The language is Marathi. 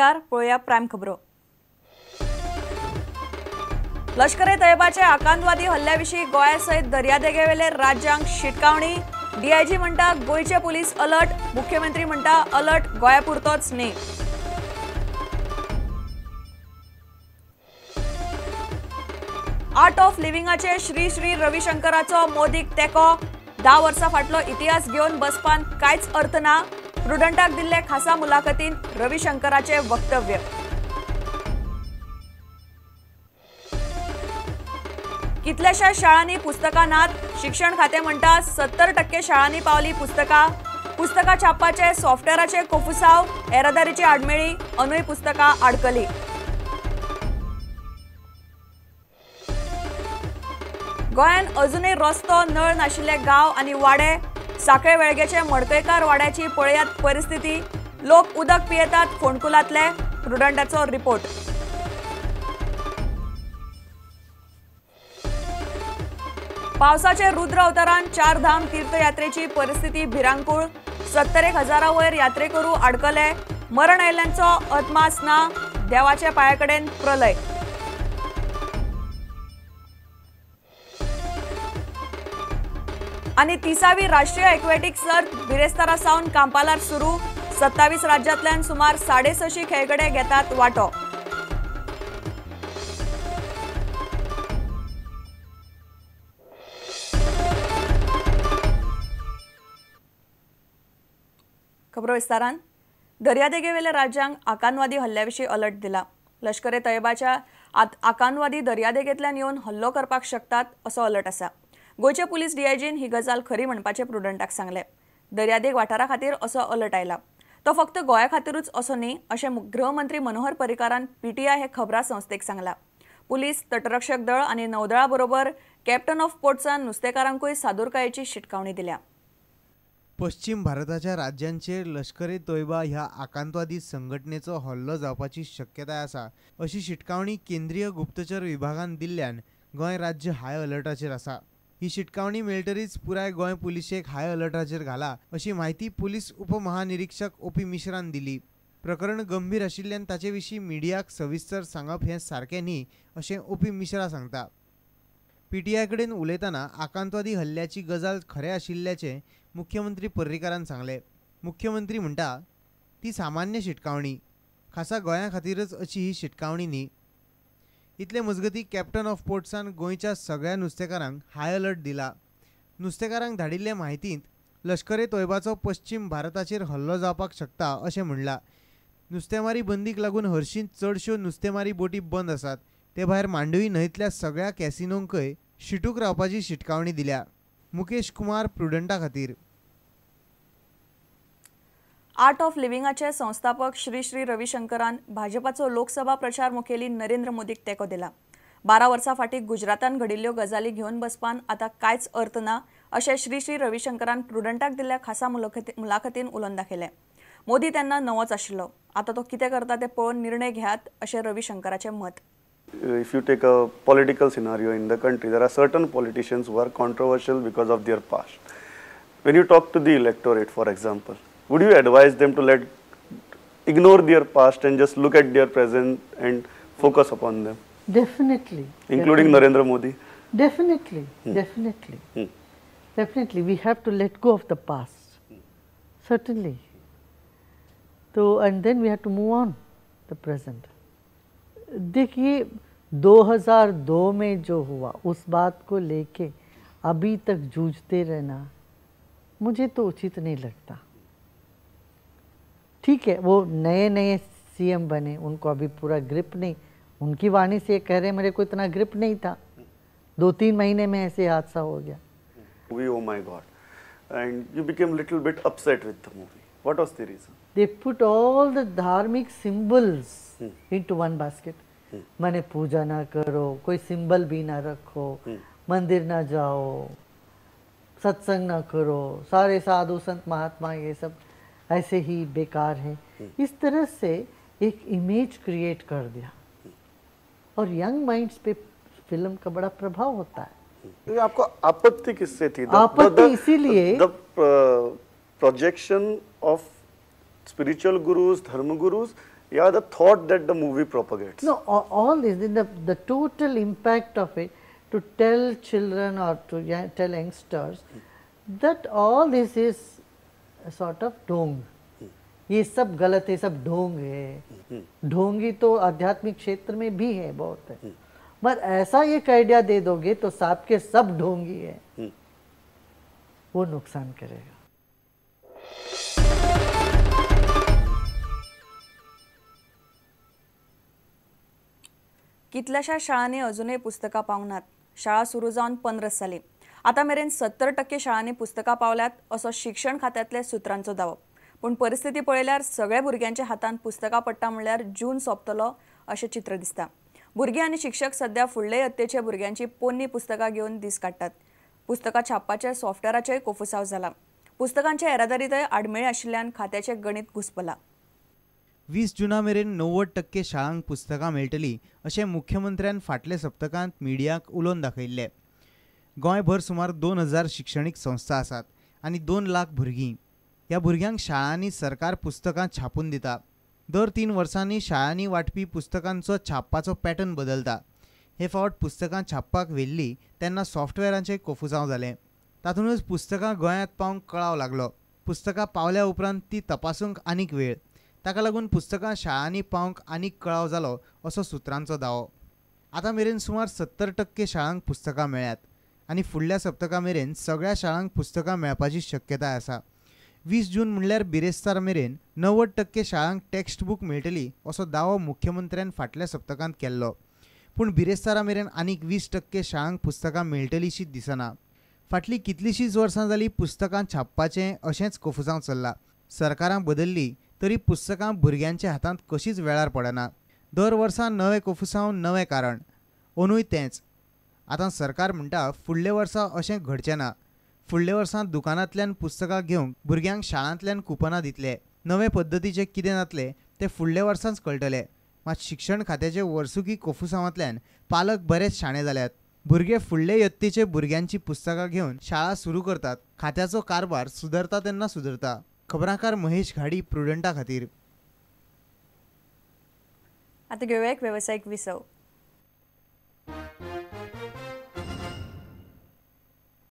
नमस्कार, पळूया प्राइम खबरो। लष्कर तैयबाच्या आकांतवादी हल्ल्याविषयी गोंयासयत दर्यादेगेवेले राज्यांक शिटकावणी। डीआयजी म्हणटा गोयचे पुलीस अलर्ट, मुख्यमंत्री म्हणटा अलर्ट गोंयापुरतोच न्ही। आर्ट ऑफ लिव्हिंगाचे श्री श्री रविशंकराचो मोदीक तेको। 10 वर्सां फाटलो इतिहास घेवन बसपान कांयच अर्थ ना। प्रुडंटाक दिल्ले खासा मुलाखतीन रविशंकराचे वक्तव्य। कितल्याशा शाळांनी पुस्तकां नात। शिक्षण खाते म्हणटा 70% शाळांनी पावली पुस्तकां छापपाचे सॉफ्टवेअराचे कोफुसाव, येरादारीची आडमेळी, अनूय पुस्तकां आडकली। गोंयान अजूनय रस्तो नळ नाशिल्ले गांव आनी वाडे। साखळे वेळगेचे मडकयकार वाड्याची पळयात परिस्थिती। लोक उदक पियेतात फोंडकुलांतले। प्रुडंटाचो रिपोर्ट। पावसाचे रुद्र अवतरान 4 धाम तीर्थयात्रेची परिस्थिती भिरांकूळ। 70,000 वयर यात्रेकरू आडकले। मरण आयिल्ल्यांचो अदमास ना। देवाचे पांयाकडेन प्रलय। आणि 30वी राष्ट्रीय एक्वेटिक सर्त बिरेस्तारा सावन कांपालार सुरू। 27 राज्यांतल्यान सुमार 650 खेळगडे घेतात वांटो। खबरो विस्तारान। दर्यादेगेवेले राज्यांक आकांतवादी हल्ल्याविशीं अलर्ट दिला। लष्कर तैयबाच्या आकांतवादी दर्यादेगेंतल्यान येवन हल्लो करपाक शकतात असो अलर्ट आसा। गोयचे पुलीस डीआयजीन ही गजाल खरी म्हणपाचे प्रुडंटाक सांगले। दर्यादेग वाठारा खातीर असो अलर्ट आयला। तो फक्त गोंया खातीरूच असो न्ही अशें गृहमंत्री मनोहर पर्रीकारान पीटीआय हे खबरां संस्थेक सांगला। पुलीस, तटरक्षक दळ आनी नौदळा बरोबर कॅप्टन ऑफ पोर्ट्सान नुस्तेकारांकूय सादूरकायेची शिटकावणी दिल्या। पश्चिम भारताच्या राज्यांचेर लष्कर तोयबा ह्या आकांतवादी संघटनेचो हल्लो जावपाची शक्यताय आसा अशी शिटकावणी केंद्रीय गुप्तचर विभागान दिल्ल्यान गोंय राज्य हाय अलर्टाचेर आसा। ही शिटकावणी मेळटरीच पुराय गोंय पुलिशेक हाय अलर्टाचेर घाला अशी माहिती पुलीस उपमहानिरीक्षक ओपी मिश्रान दिली। प्रकरण गंभीर आशिल्ल्यान ताचे विशीं मिडियाक सविस्तर सांगप हें सारकें न्ही अशें ओपी मिश्रा सांगता। पीटीआय कडेन उलयतना आकांतवादी हल्ल्याची गजाल खरें आशिल्ल्याचें मुख्यमंत्री पर्रीकारान सांगले। मुख्यमंत्री म्हणटा ती सामान्य शिटकावणी, खासा गोंया खातीरच अशी ही शिटकावणी न्ही। इतले मजगती कॅप्टन ऑफ पोर्ट्सान गोंयच्या सगळ्या नुस्तेकारांक हाय अलर्ट दिला। नुस्तेकारांक धाडिल्ले म्हायतींत लष्कर तोयबाचो पश्चिम भारताचेर हल्लो जावपाक शकता अशें म्हणलां। नुस्तेमारी बंदीक लागून हरशीं चडश्यो नुस्तेमारी बोटी बंद आसात। ते भायर मांडवी न्हंयतल्या सगळ्या कॅसिनोंकय शिटूक रावपाची शिटकावणी दिल्या। मुकेश कुमार, प्रुडंटा खातीर। आर्ट ऑफ लिव्हिंगाचे संस्थापक श्री श्री रविशंकरान भाजपाचो लोकसभा प्रचार मुखेली नरेंद्र मोदीक तेको दिला। 12 वर्सां फाटीं गुजरातान घडिल्ल्यो गजाली घेवन बसपान आतां कांयच अर्थ ना अशें श्री श्री रविशंकरान प्रुडंटाक दिल्ल्या खासा मुलाखतीन उलोवन दाखयलें। मोदी तेन्ना नवोच आशिल्लो। आतां तो कितें करता तें पळोवन निर्णय घेयात अशें रविशंकराचें मत। If you take a political scenario in the country, there are certain politicians who are controversial because of their past. When you talk to the electorate, for example, would you advise them to ignore their past and just look at their present and focus upon them? Definitely. Including Narendra Modi? Definitely. Definitely. We have to let go of the past. Certainly. So, and then we have to move on the present. देखिए 2002 में जो हुआ उस बात को लेके अभी तक जूझते रहना मुझे तो उचित नहीं लगता। ठीक है, वो नए सीएम बने, उनको अभी पूरा ग्रिप नहीं, उनकी वाणी से कह रहे मेरे को इतना ग्रिप नहीं था, 2-3 महीने में ऐसे हादसा हो गया। Oh my God. And you became little bit upset with the movie. What was the reason? They put all the dharmic symbols into one basket. Mane पूजा ना करो, कोई सिंबल भी ना रखो, मंदिर ना जाओ, सत्संग ना करो, सारे साधु संत महात्मा ये सब ऐसे ही बेकार हैं। इस तरह से एक इमेज क्रिएट कर दिया और यंग माइंड्स पे फिल्म का बड़ा प्रभाव होता है। आपको आपत्ति किससे थी? आपत्ति इसीलिए projection of spiritual gurus, dharma gurus Yeah, the thought that the movie propagates. No, all this, the total impact of it to tell children or to tell youngsters that all this is a sort of ढोंग, ये सब गलत है, सब ढोंग है. ढोंगी तो आध्यात्मिक क्षेत्र में भी है, बहुत है, पर ऐसा एक आइडिया दे दोगे तो सांप के सब ढोंगी है, वो नुकसान करेगा. कितल्याशा शाळांनी अजूनही पुस्तकां पावनात. शाळा सुरू जावन 15 जाली. आता मेरेन 70% शाळांनी पुस्तकां पावल्यात असो शिक्षण खात्यातल्या सुत्रांचो दावो. पूण परिस्थिती पळयल्यार सगळ्या भुरग्यांच्या हातांत पुस्तकां पडटा म्हणल्यार जून सोंपतलो अशें चित्र दिसता. भुरगीं आनी शिक्षक सध्या फुडले यत्तेच्या भुरग्यांची पोन्नी पुस्तकां घेवन दीस काडटात. पुस्तकां छापपाच्या सॉफ्टवेअराचेय कोफुसांव जाला. पुस्तकांच्या येरादारीतय आडमेळी आशिल्ल्यान खात्याचें गणित घुसपलां. 20 जुना मेरेन 90% शाळांक पुस्तकां मेळटली अशें मुख्यमंत्र्यान फाटल्या सप्तकांत मिडियाक उलोवन दाखयिल्लें. गोंयभर सुमार 2000 शिक्षणीक संस्था आसात आनी 2 लाख भुरगीं. ह्या भुरग्यांक शाळांनी सरकार पुस्तकां छापून दिता. दर 3 वर्सांनी शाळांनी वांटपी पुस्तकांचो छापपाचो पॅटर्न बदलता. हे फावट पुस्तकां छापपाक व्हेल्लीं तेन्ना सॉफ्टवेअराचें कोफुसांव जालें. तातूंतच पुस्तकां गोंयांत पावंक कळाव लागलो. पुस्तकां पावल्या उपरांत ती तपासूंक आनीक वेळ. ताका लागून पुस्तकां शाळांनी पावंक आनीक कळाव जालो असो सुत्रांचो दावो. आतां मेरेन सुमार 70% शाळांक पुस्तकां मेळ्ळ्यात आनी फुडल्या सप्तका मेरेन सगळ्या शाळांक पुस्तकां मेळपाची शक्यताय आसा. 20 जून म्हणल्यार बिरेस्तार मेरेन 90% शाळांक टेक्स्ट बूक मेळटली असो दावो मुख्यमंत्र्यान फाटल्या सप्तकांत केल्लो. पूण बिरेस्तारा मेरेन आनीक 20% शाळांक पुस्तकां मेळटलीशी दिसना. फाटलीं कितलींशींच वर्सां जालीं पुस्तकां छापपाचें अशेंच कोफुसांव चल्लां. सरकारां बदल्ली तरी पुस्तकां भुरग्यांच्या हातांत कशींच वेळार पडना. दर वर्सा नवे कोफुसांव नवें कारण. अंदूय तेंच. आतां सरकार म्हणटा फुडल्या वर्सा अशें घडचें ना. फुडल्या वर्सा दुकानांतल्यान पुस्तकां घेवंक भुरग्यांक शाळांतल्यान कुपनां दितले. नवे पद्दतीचें कितें जातलें तें फुडल्या वर्सांच कळटलें. मात शिक्षण खात्याचे वर्सुकी कोफुसांवांतल्यान पालक बरेच शाणे जाल्यात. भुरगे फुडले यत्तेचे भुरग्यांची पुस्तकां घेवन शाळा सुरू करतात. खात्याचो कारभार सुदरता तेन्ना सुदरता. खबराकार महेश घाडी, प्रुडंटा खातीर. आता घेऊया एक व्यावसायिक विसव.